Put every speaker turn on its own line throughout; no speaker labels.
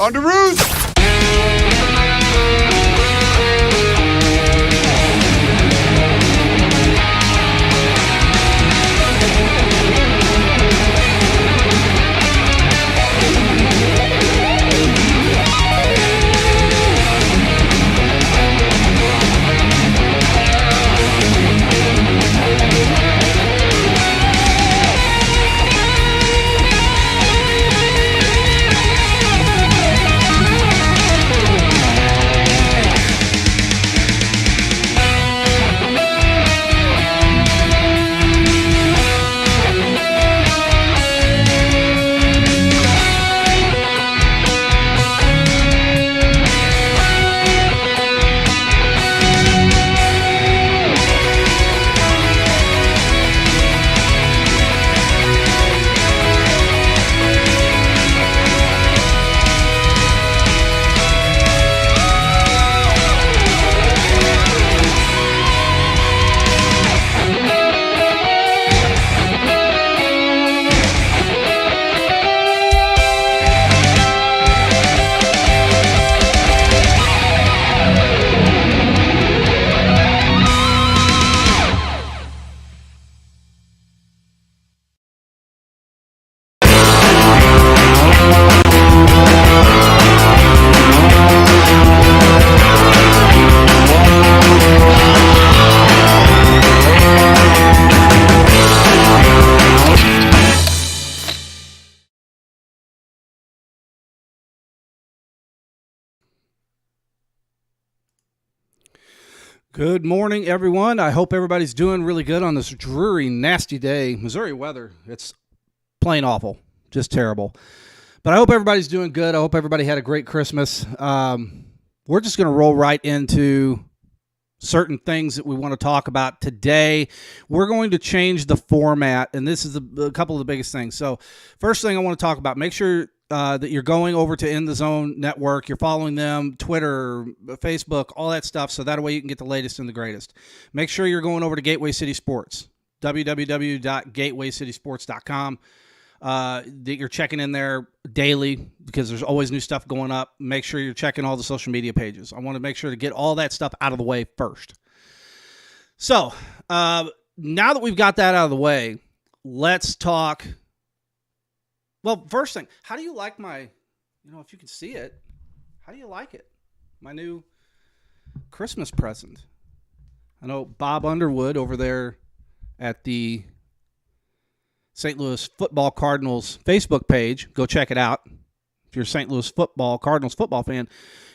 On the roof!
Good morning, everyone. I hope everybody's doing really good on this dreary, nasty day. Missouri weather, it's plain awful, just terrible. But I hope everybody's doing good. I hope everybody had a great Christmas. We're just going to roll right into certain things that we want to talk about today. We're going to change the format, and this is a couple of the biggest things. So first thing I want to talk about, make sure that you're going over to In the Zone Network. You're following them, Twitter, Facebook, all that stuff, so that way you can get the latest and the greatest. Make sure you're going over to Gateway City Sports, www.gatewaycitysports.com. That you're checking in there daily because there's always new stuff going up. Make sure you're checking all the social media pages. I want to make sure to get all that stuff out of the way first. So now that we've got that out of the way, let's talk. Well, first thing, how do you like my, if you can see it, how do you like it? My new Christmas present. I know Bob Underwood over there at the St. Louis Football Cardinals Facebook page. Go check it out. If you're a St. Louis Cardinals football fan,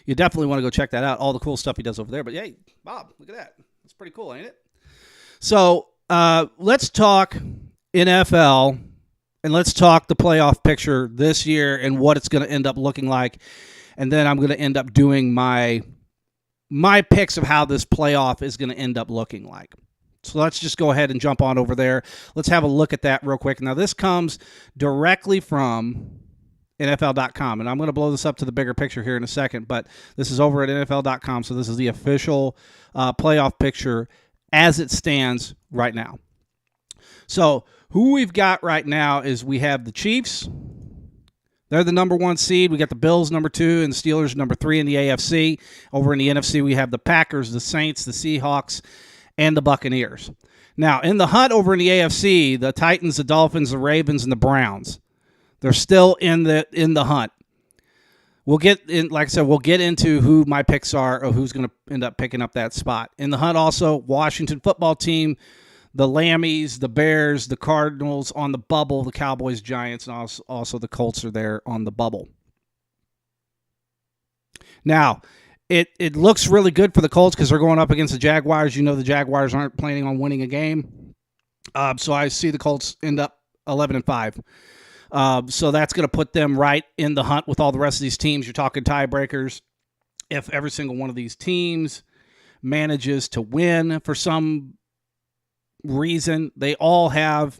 you definitely want to go check that out. All the cool stuff he does over there. But hey, Bob, look at that. That's pretty cool, ain't it? So let's talk NFL, and let's talk the playoff picture this year and what it's going to end up looking like. And then I'm going to end up doing my picks of how this playoff is going to end up looking like. So let's just go ahead and jump on over there. Let's have a look at that real quick. Now, this comes directly from NFL.com, and I'm going to blow this up to the bigger picture here in a second, but this is over at NFL.com, so this is the official playoff picture as it stands right now. So who we've got right now is we have the Chiefs. They're the number 1 seed. We got the Bills number 2 and the Steelers number 3 in the AFC. Over in the NFC, we have the Packers, the Saints, the Seahawks, and the Buccaneers. Now, in the hunt over in the AFC, the Titans, the Dolphins, the Ravens, and the Browns, they're still in the hunt. We'll get in, like I said, we'll get into who my picks are or who's going to end up picking up that spot. In the hunt also, Washington football team, the Lammies, the Bears, the Cardinals on the bubble, the Cowboys, Giants, and also the Colts are there on the bubble. Now, It looks really good for the Colts because they're going up against the Jaguars. You know the Jaguars aren't planning on winning a game. So I see the Colts end up 11-5. So that's going to put them right in the hunt with all the rest of these teams. You're talking tiebreakers. If every single one of these teams manages to win for some reason, they all have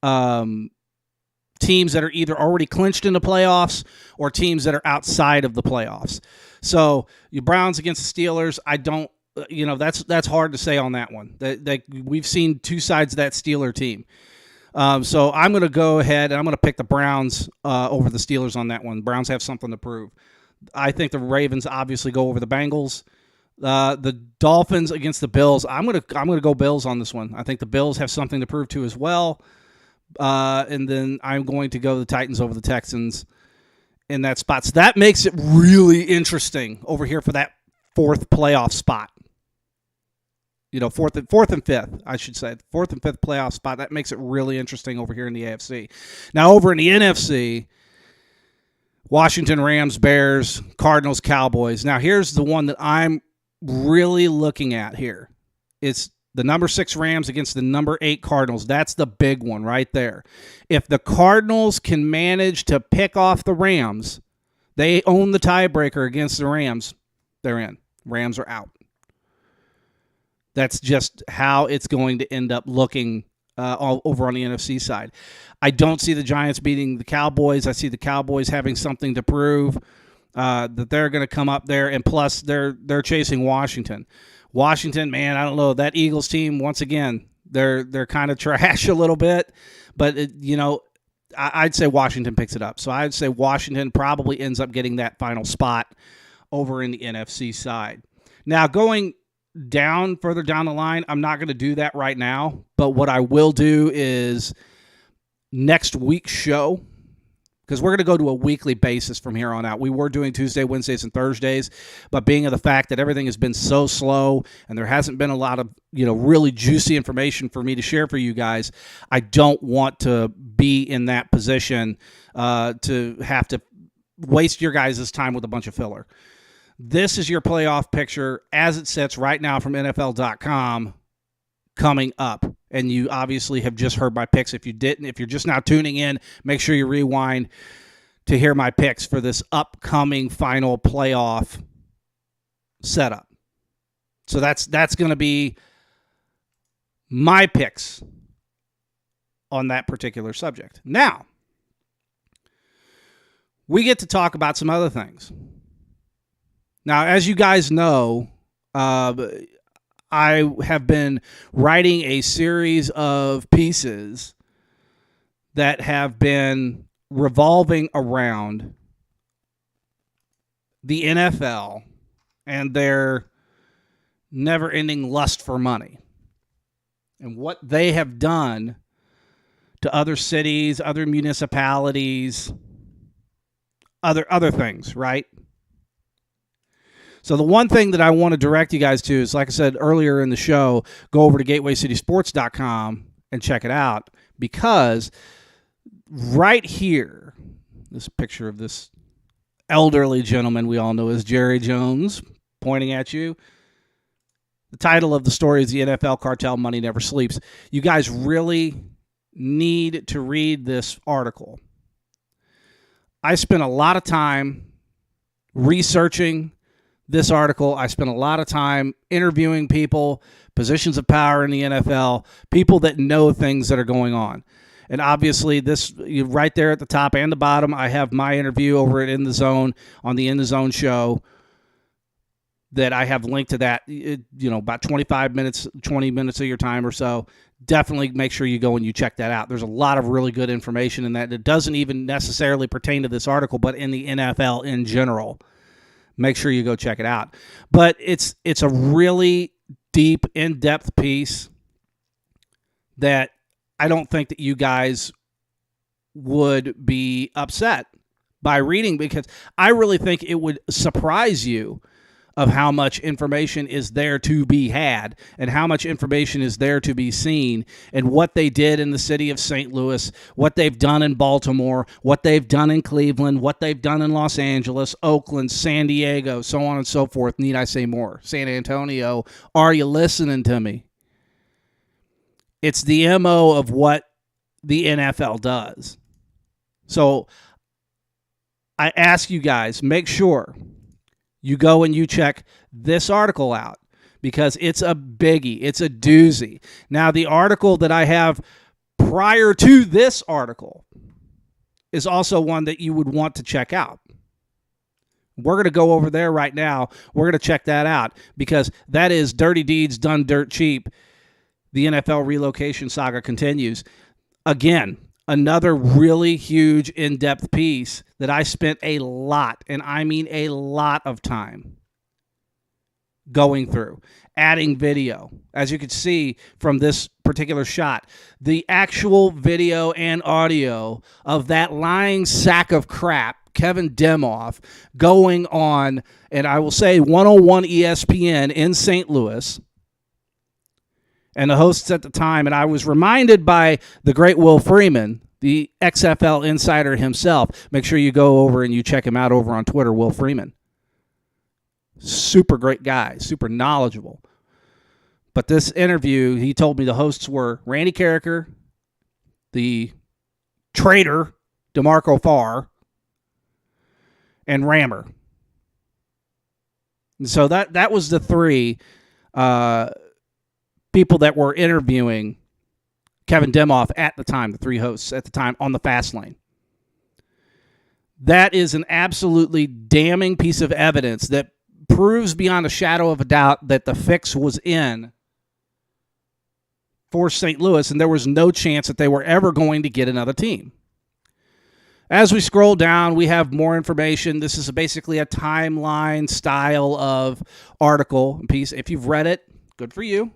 teams that are either already clinched in the playoffs or teams that are outside of the playoffs. So your Browns against the Steelers, I don't, that's hard to say on that one. We've seen two sides of that Steeler team. So I'm going to go ahead and I'm going to pick the Browns over the Steelers on that one. Browns have something to prove. I think the Ravens obviously go over the Bengals. The Dolphins against the Bills. I'm gonna go Bills on this one. I think the Bills have something to prove to as well. And then I'm going to go the Titans over the Texans in that spot. So that makes it really interesting over here for that fourth playoff spot. Fourth and fifth, I should say. Fourth and fifth playoff spot. That makes it really interesting over here in the AFC. Now, over in the NFC, Washington, Rams, Bears, Cardinals, Cowboys. Now, here's the one that I'm really looking at here. It's the number 6 Rams against the number 8 Cardinals. That's the big one right there. If the Cardinals can manage to pick off the Rams, they own the tiebreaker against the Rams, they're in. Rams are out. That's just how it's going to end up looking all over on the NFC side. I don't see the Giants beating the Cowboys. I see the Cowboys having something to prove that they're going to come up there, and plus they're chasing Washington. Washington, man, I don't know. That Eagles team, once again, they're kind of trash a little bit, but I'd say Washington picks it up. So I'd say Washington probably ends up getting that final spot over in the NFC side. Now, going further down the line, I'm not going to do that right now, but what I will do is next week's show, because we're going to go to a weekly basis from here on out. We were doing Tuesday, Wednesdays, and Thursdays, but being of the fact that everything has been so slow and there hasn't been a lot of really juicy information for me to share for you guys, I don't want to be in that position to have to waste your guys' time with a bunch of filler. This is your playoff picture as it sits right now from NFL.com coming up. And you obviously have just heard my picks. If you're just now tuning in, make sure you rewind to hear my picks for this upcoming final playoff setup. So that's going to be my picks on that particular subject. Now, we get to talk about some other things. Now, as you guys know, I have been writing a series of pieces that have been revolving around the NFL and their never-ending lust for money and what they have done to other cities, other municipalities, other things, right? So the one thing that I want to direct you guys to is, like I said earlier in the show, go over to GatewayCitySports.com and check it out, because right here, this picture of this elderly gentleman we all know as Jerry Jones pointing at you. The title of the story is The NFL Cartel Money Never Sleeps. You guys really need to read this article. I spent a lot of time researching this article. I spent a lot of time interviewing people, positions of power in the NFL, people that know things that are going on. And obviously, this right there at the top and the bottom, I have my interview over at In the Zone on the In the Zone show that I have linked to that, about 25 minutes, 20 minutes of your time or so. Definitely make sure you go and you check that out. There's a lot of really good information in that. It doesn't even necessarily pertain to this article, but in the NFL in general. Make sure you go check it out. But it's a really deep, in-depth piece that I don't think that you guys would be upset by reading, because I really think it would surprise you of how much information is there to be had and how much information is there to be seen, and what they did in the city of St. Louis, what they've done in Baltimore, what they've done in Cleveland, what they've done in Los Angeles, Oakland, San Diego, so on and so forth. Need I say more? San Antonio. Are you listening to me? It's the MO of what the NFL does. So I ask you guys, make sure you go and you check this article out, because it's a biggie. It's a doozy. Now, the article that I have prior to this article is also one that you would want to check out. We're going to go over there right now. We're going to check that out, because that is Dirty Deeds Done Dirt Cheap. The NFL relocation saga continues. Again, another really huge in-depth piece that I spent a lot, and I mean a lot of time going through, adding video. As you can see from this particular shot, the actual video and audio of that lying sack of crap, Kevin Demoff, going on, and I will say 101 ESPN in St. Louis, and the hosts at the time, and I was reminded by the great Will Freeman, the XFL insider himself. Make sure you go over and you check him out over on Twitter, Will Freeman. Super great guy, super knowledgeable. But this interview, he told me the hosts were Randy Carricker, the traitor, DeMarco Farr, and Rammer. And so that was the three people that were interviewing Kevin Demoff at the time, the three hosts at the time on the Fast Lane. That is an absolutely damning piece of evidence that proves beyond a shadow of a doubt that the fix was in for St. Louis, and there was no chance that they were ever going to get another team. As we scroll down, we have more information. This is basically a timeline style of article piece. If you've read it, good for you.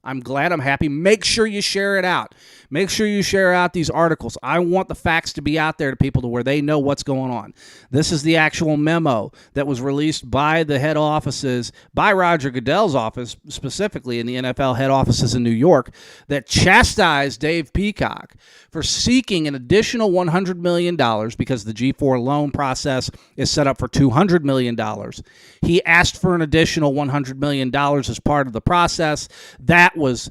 I'm glad. I'm happy. Make sure you share it out. Make sure you share out these articles. I want the facts to be out there to people to where they know what's going on. This is the actual memo that was released by the head offices, by Roger Goodell's office, specifically in the NFL head offices in New York, that chastised Dave Peacock for seeking an additional $100 million because the G4 loan process is set up for $200 million. He asked for an additional $100 million as part of the process. That was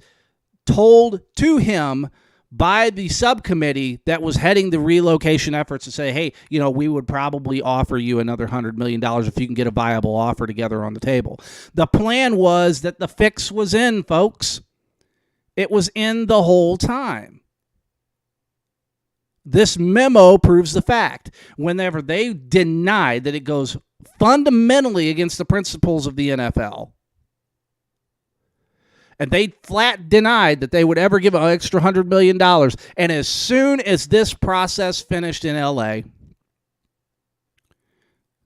told to him by the subcommittee that was heading the relocation efforts to say, hey, we would probably offer you another $100 million if you can get a viable offer together on the table. The plan was that the fix was in, folks. It was in the whole time. This memo proves the fact. Whenever they denied that it goes fundamentally against the principles of the NFL, and they flat denied that they would ever give an extra $100 million. And as soon as this process finished in L.A.,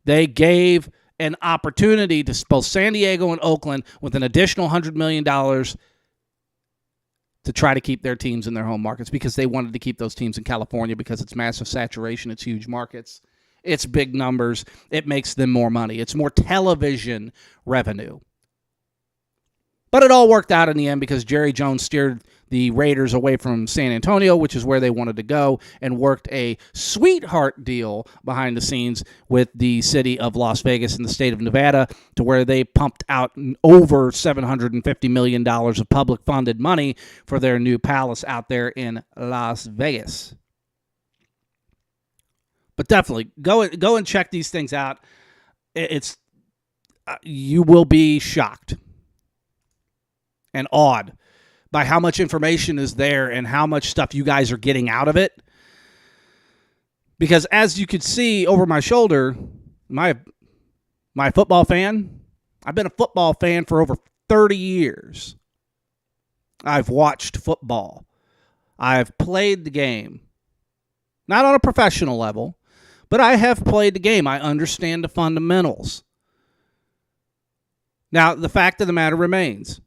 they gave an opportunity to both San Diego and Oakland with an additional $100 million to try to keep their teams in their home markets, because they wanted to keep those teams in California because it's massive saturation, it's huge markets, it's big numbers, it makes them more money. It's more television revenue. But it all worked out in the end because Jerry Jones steered the Raiders away from San Antonio, which is where they wanted to go, and worked a sweetheart deal behind the scenes with the city of Las Vegas and the state of Nevada, to where they pumped out over $750 million of public funded money for their new palace out there in Las Vegas. But definitely go and check these things out. It's you will be shocked and awed by how much information is there and how much stuff you guys are getting out of it. Because as you could see over my shoulder, my football fan, I've been a football fan for over 30 years. I've watched football. I've played the game. Not on a professional level, but I have played the game. I understand the fundamentals. Now, the fact of the matter remains,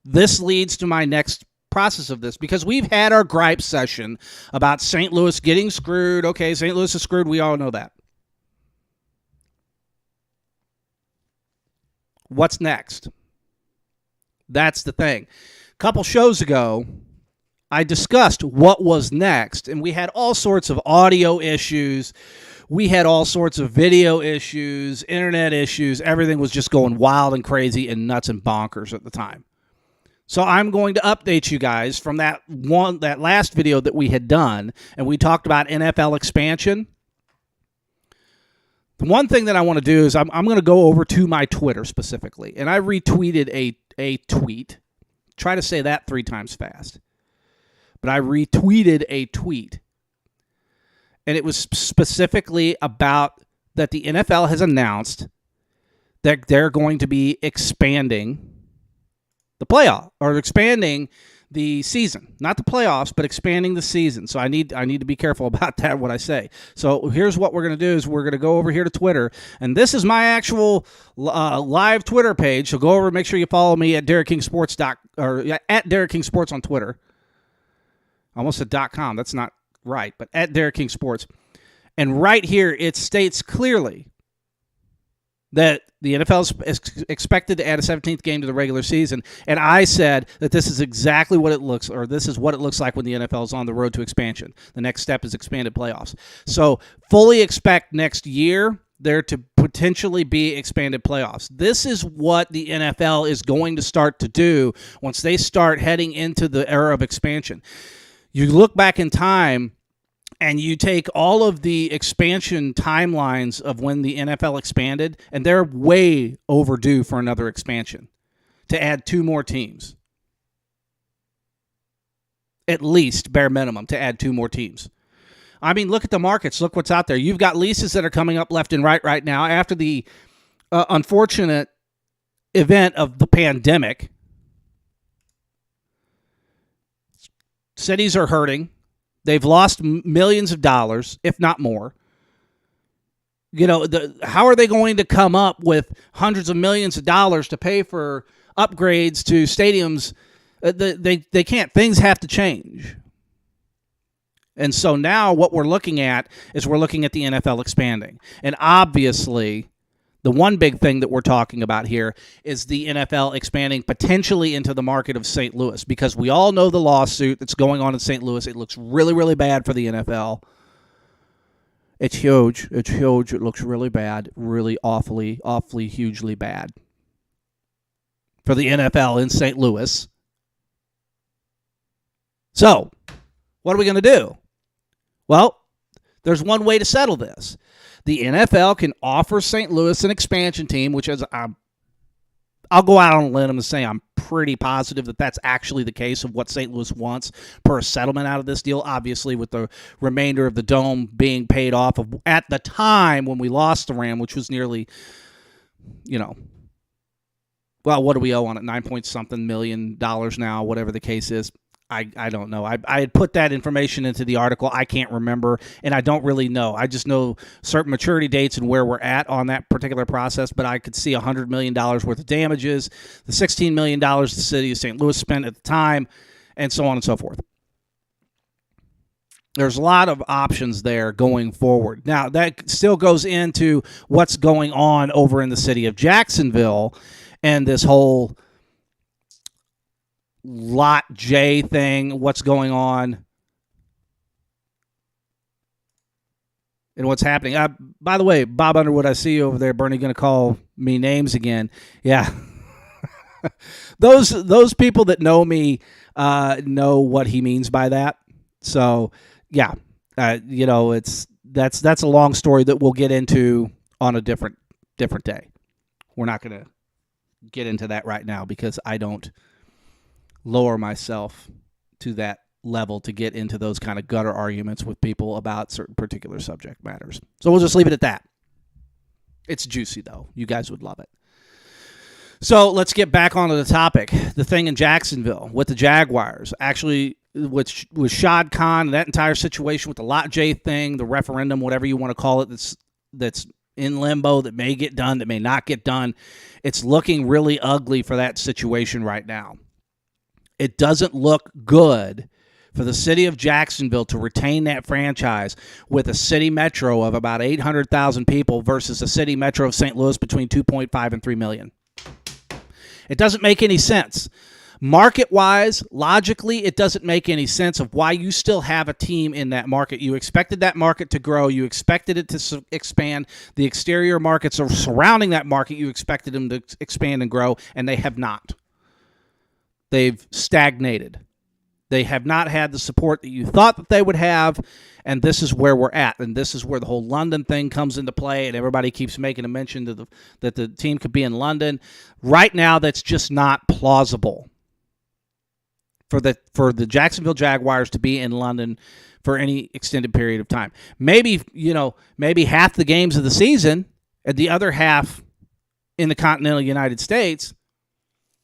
this leads to my next process of this, because we've had our gripe session about St. Louis getting screwed. Okay, St. Louis is screwed. We all know that. What's next? That's the thing. A couple shows ago, I discussed what was next, and we had all sorts of audio issues. We had all sorts of video issues, internet issues. Everything was just going wild and crazy and nuts and bonkers at the time. So I'm going to update you guys from that last video that we had done, and we talked about NFL expansion. The one thing that I want to do is I'm going to go over to my Twitter specifically, and I retweeted a tweet. Try to say that 3 times fast. But I retweeted a tweet, and it was specifically about that the NFL has announced that they're going to be expanding the playoff, or expanding the season, not the playoffs, but expanding the season. So I need to be careful about that, what I say. So here's what we're going to do is we're going to go over here to Twitter, and this is my actual live Twitter page. So go over, make sure you follow me at Derek King Sports or at Derek King Sports on Twitter. I almost said .com. That's not right, but at Derek King Sports. And right here, it states clearly that the NFL is expected to add a 17th game to the regular season. And I said that this is exactly what it looks, or this is what it looks like when the NFL is on the road to expansion. The next step is expanded playoffs. So fully expect next year there to potentially be expanded playoffs. This is what the NFL is going to start to do once they start heading into the era of expansion. You look back in time, and you take all of the expansion timelines of when the NFL expanded, and they're way overdue for another expansion to add 2 more teams. At least, bare minimum, to add 2 more teams. I mean, look at the markets. Look what's out there. You've got leases that are coming up left and right now after the unfortunate event of the pandemic. Cities are hurting. They've lost millions of dollars, if not more. You know, how are they going to come up with hundreds of millions of dollars to pay for upgrades to stadiums? They can't. Things have to change. And so now what we're looking at is we're looking at the NFL expanding. And obviously, the one big thing that we're talking about here is the NFL expanding potentially into the market of St. Louis, because we all know the lawsuit that's going on in St. Louis. It looks really, really bad for the NFL. It's huge. It's huge. It looks really bad, really awfully, hugely bad for the NFL in St. Louis. So, what are we going to do? Well, there's one way to settle this. The NFL can offer St. Louis an expansion team, which is, I'll go out on a limb and say I'm pretty positive that that's actually the case of what St. Louis wants per settlement out of this deal, obviously with the remainder of the dome being paid off of at the time when we lost the Ram, which was nearly, well, what do we owe on it? $9 million now, whatever the case is. I don't know. I had put that information into the article. I can't remember, and I don't really know. I just know certain maturity dates and where we're at on that particular process, but I could see $100 million worth of damages, the $16 million the city of St. Louis spent at the time, and so on and so forth. There's a lot of options there going forward. Now, that still goes into what's going on over in the city of Jacksonville and this whole Lot J thing, what's going on, and what's happening. By the way, Bob Underwood, I see you over there. Bernie going to call me names again. Yeah. Those people that know me know what he means by that. So, yeah, that's a long story that we'll get into on a different day. We're not going to get into that right now because I don't lower myself to that level to get into those kind of gutter arguments with people about certain particular subject matters. So we'll just leave it at that. It's juicy, though. You guys would love it. So let's get back onto the topic. The thing in Jacksonville with the Jaguars, actually with Shad Khan and that entire situation with the Lot J thing, the referendum, whatever you want to call it, that's in limbo, that may get done, that may not get done. It's looking really ugly for that situation right now. It doesn't look good for the city of Jacksonville to retain that franchise with a city metro of about 800,000 people versus a city metro of St. Louis between 2.5 and 3 million. It doesn't make any sense. Market-wise, logically, it doesn't make any sense of why you still have a team in that market. You expected that market to grow. You expected it to expand. The exterior markets are surrounding that market. You expected them to expand and grow, and they have not. They've stagnated. They have not had the support that you thought that they would have, and this is where we're at. And this is where the whole London thing comes into play, and everybody keeps making a mention that the team could be in London. Right now, that's just not plausible for the Jacksonville Jaguars to be in London for any extended period of time. Maybe half the games of the season, and the other half in the continental United States,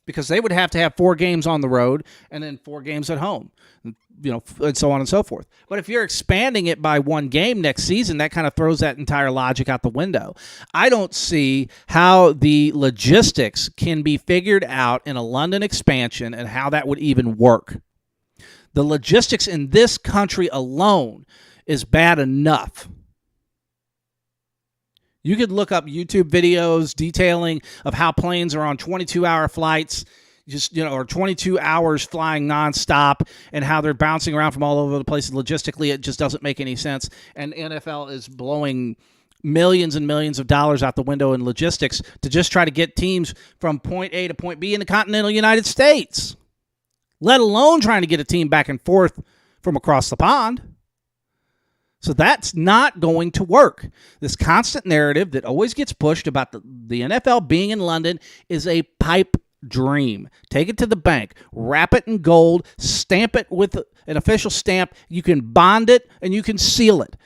because they would have to have 4 games on the road and then 4 games at home, and so on and so forth. But if you're expanding it by 1 game next season, that kind of throws that entire logic out the window. I don't see how the logistics can be figured out in a London expansion and how that would even work. The logistics in this country alone is bad enough. You could look up YouTube videos detailing of how planes are on 22-hour flights, or 22 hours flying nonstop, and how they're bouncing around from all over the place. Logistically, it just doesn't make any sense. And NFL is blowing millions and millions of dollars out the window in logistics to just try to get teams from point A to point B in the continental United States, let alone trying to get a team back and forth from across the pond. So that's not going to work. This constant narrative that always gets pushed about the NFL being in London is a pipe dream. Take it to the bank, wrap it in gold, stamp it with an official stamp. You can bond it and you can seal it.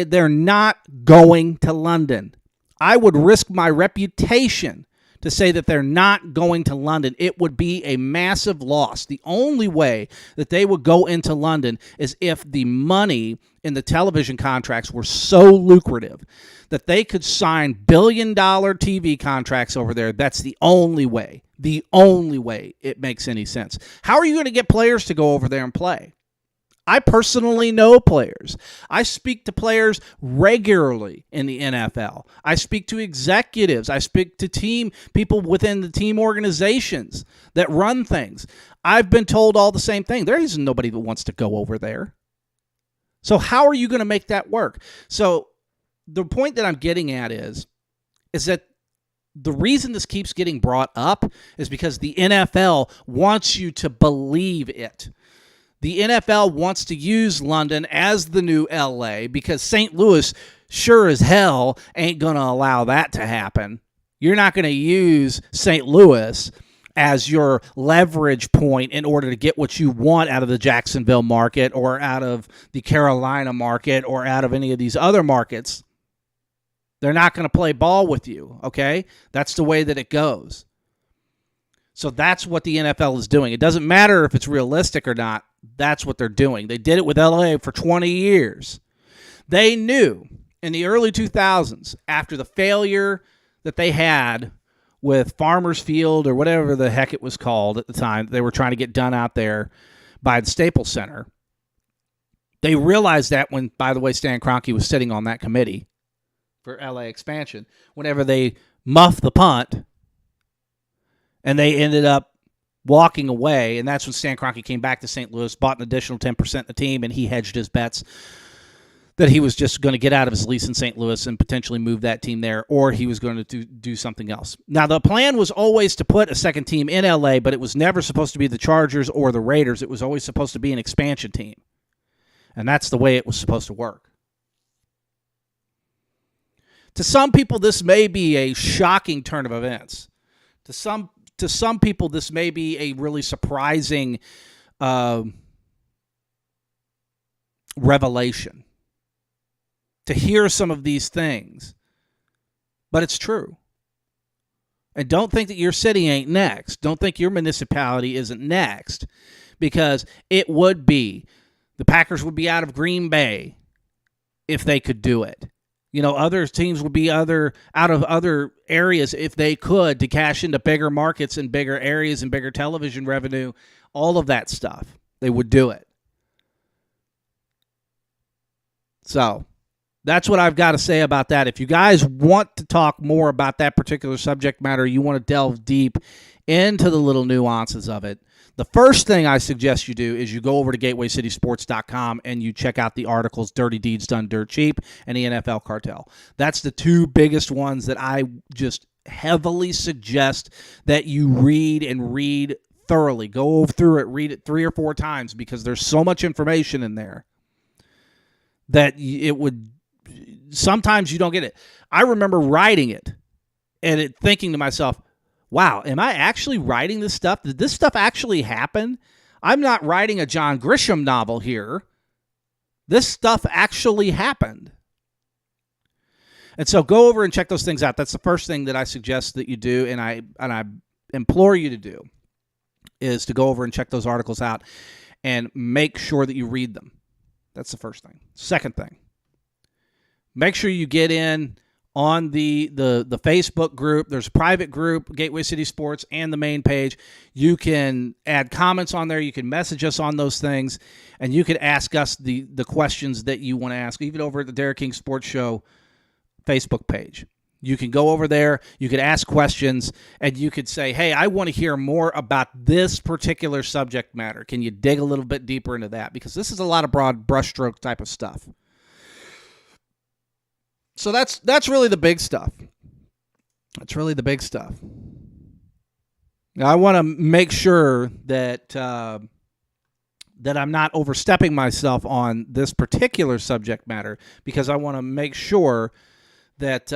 They're not going to London. I would risk my reputation to say that they're not going to London. It would be a massive loss. The only way that they would go into London is if the money in the television contracts were so lucrative that they could sign billion-dollar TV contracts over there. That's the only way. The only way it makes any sense. How are you going to get players to go over there and play? I personally know players. I speak to players regularly in the NFL. I speak to executives. I speak to people within the team organizations that run things. I've been told all the same thing. There isn't nobody that wants to go over there. So how are you going to make that work? So the point that I'm getting at is that the reason this keeps getting brought up is because the NFL wants you to believe it. The NFL wants to use London as the new LA because St. Louis sure as hell ain't going to allow that to happen. You're not going to use St. Louis as your leverage point in order to get what you want out of the Jacksonville market or out of the Carolina market or out of any of these other markets. They're not going to play ball with you, okay? That's the way that it goes. So that's what the NFL is doing. It doesn't matter if it's realistic or not. That's what they're doing. They did it with LA for 20 years. They knew in the early 2000s, after the failure that they had with Farmers Field or whatever the heck it was called at the time, they were trying to get done out there by the Staples Center. They realized that when, by the way, Stan Kroenke was sitting on that committee for LA expansion, whenever they muffed the punt and they ended up walking away, and that's when Stan Kroenke came back to St. Louis, bought an additional 10% in the team, and he hedged his bets that he was just going to get out of his lease in St. Louis and potentially move that team there, or he was going to do something else. Now, the plan was always to put a second team in LA, but it was never supposed to be the Chargers or the Raiders. It was always supposed to be an expansion team, and that's the way it was supposed to work. To some people, this may be a shocking turn of events. To some people, this may be a really surprising revelation to hear some of these things. But it's true. And don't think that your city ain't next. Don't think your municipality isn't next, because it would be. The Packers would be out of Green Bay if they could do it. You know, other teams would be out of other areas if they could, to cash into bigger markets and bigger areas and bigger television revenue, all of that stuff. They would do it. So that's what I've got to say about that. If you guys want to talk more about that particular subject matter, you want to delve deep into the little nuances of it, the first thing I suggest you do is you go over to GatewayCitySports.com and you check out the articles Dirty Deeds Done Dirt Cheap and the NFL Cartel. That's the two biggest ones that I just heavily suggest that you read thoroughly. Go through it, read it 3 or 4 times, because there's so much information in there that it would, sometimes you don't get it. I remember writing it and thinking to myself, wow, am I actually writing this stuff? Did this stuff actually happen? I'm not writing a John Grisham novel here. This stuff actually happened. And so go over and check those things out. That's the first thing that I suggest that you do, and I implore you to do. is to go over and check those articles out and make sure that you read them. That's the first thing. Second thing, make sure you get in on the Facebook group. There's a private group, Gateway City Sports, and the main page. You can add comments on there. You can message us on those things, and you can ask us the questions that you want to ask, even over at the Derek King Sports Show Facebook page. You can go over there, you could ask questions, and you could say, hey, I want to hear more about this particular subject matter. Can you dig a little bit deeper into that? Because this is a lot of broad brushstroke type of stuff. So that's really the big stuff. That's really the big stuff. Now, I want to make sure that that I'm not overstepping myself on this particular subject matter, because I want to make sure that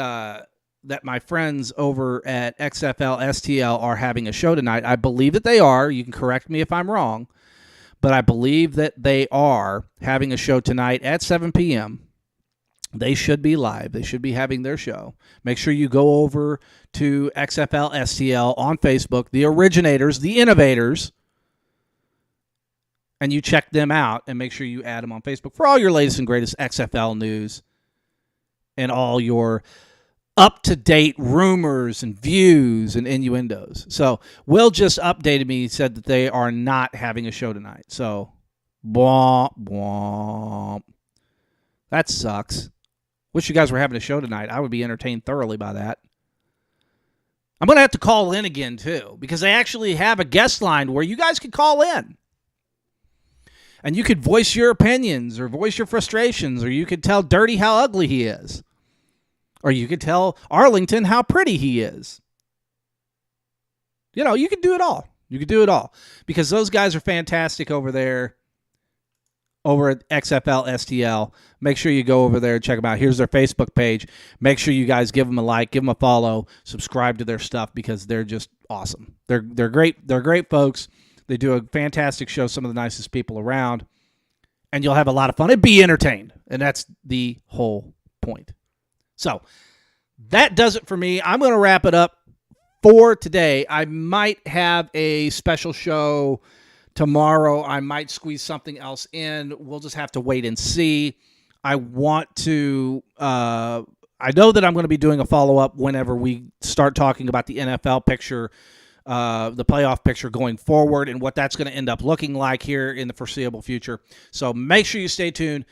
that my friends over at XFL STL are having a show tonight. I believe that they are. You can correct me if I'm wrong, but I believe that they are having a show tonight at 7 p.m. They should be live. They should be having their show. Make sure you go over to XFL STL on Facebook, the originators, the innovators, and you check them out and make sure you add them on Facebook for all your latest and greatest XFL news and all your up-to-date rumors and views and innuendos. So Will just updated me. He said that they are not having a show tonight. So, bwomp, bwomp. That sucks. Wish you guys were having a show tonight. I would be entertained thoroughly by that. I'm going to have to call in again, too, because they actually have a guest line where you guys can call in. And you could voice your opinions or voice your frustrations, or you could tell Dirty how ugly he is. Or you could tell Arlington how pretty he is. You know, you could do it all. You could do it all. Because those guys are fantastic over there. Over at XFL STL. Make sure you go over there and check them out. Here's their Facebook page. Make sure you guys give them a like, give them a follow, subscribe to their stuff, because they're just awesome. They're great. They're great folks. They do a fantastic show, some of the nicest people around. And you'll have a lot of fun and be entertained. And that's the whole point. So that does it for me. I'm going to wrap it up for today. I might have a special show tomorrow. I might squeeze something else in. We'll just have to wait and see. I want to, I know that I'm going to be doing a follow-up whenever we start talking about the NFL picture, the playoff picture going forward, and what that's going to end up looking like here in the foreseeable future. So make sure you stay tuned.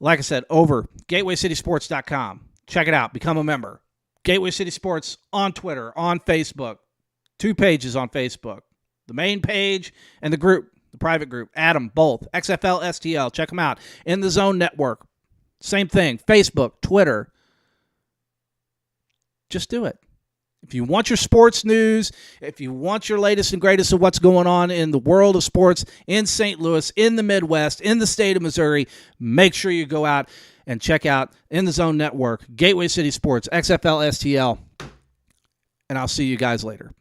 Like I said, over GatewayCitySports.com. Check it out. Become a member. Gateway City Sports on Twitter, on Facebook. 2 pages on Facebook. The main page and the group, the private group. Add them both. XFL STL. Check them out. In the Zone Network. Same thing. Facebook, Twitter. Just do it. If you want your sports news, if you want your latest and greatest of what's going on in the world of sports in St. Louis, in the Midwest, in the state of Missouri, make sure you go out and check out In the Zone Network, Gateway City Sports, XFL STL, and I'll see you guys later.